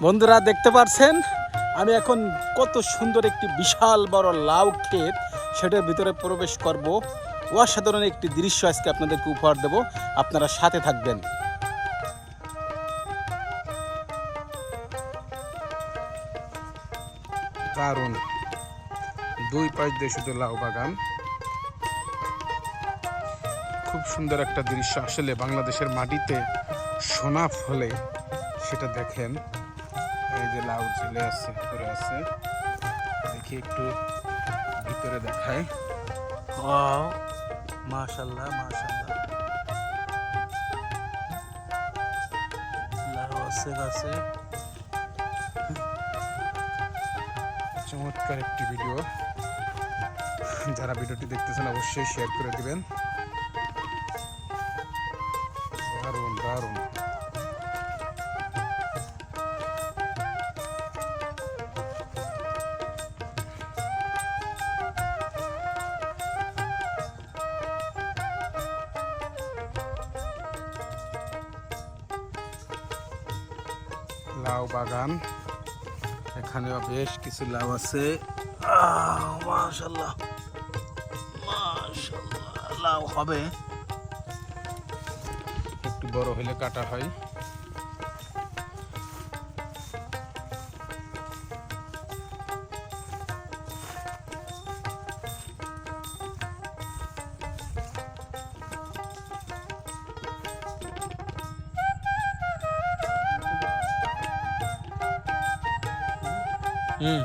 বন্ধুরা দেখতে পাচ্ছেন আমি এখন কত সুন্দর একটি বিশাল বড় লাউ ক্ষেত সেটার ভিতরে প্রবেশ করব। অসাধারণ একটি দৃশ্য আজকে আপনাদেরকে উপহার দেব, আপনারা সাথে থাকবেন। দারুণ, দুই পাশ দিয়ে শুধু লাউ বাগান, খুব সুন্দর একটা দৃশ্য। আসলে বাংলাদেশের মাটিতে সোনা ফলে সেটা দেখেন। এই যে লাউ ঝুলে আছে, পড়ে আছে, দেখি একটু ভিতরে দেখায়। ওয়াও, মাশাআল্লাহ মাশাআল্লাহ, লাউ আছে গাছে। চমৎকার একটি ভিডিও, যারা ভিডিওটি দেখতেছেন অবশ্যই শেয়ার করে দিবেন। দারুণ দারুণ। লাউ বাগান, এখানেও বেশ কিছু লাউ আছে। মাশাআল্লাহ মাশাআল্লাহ, লাউ হবে, একটু বড় হলে কাটা হয়। হুম।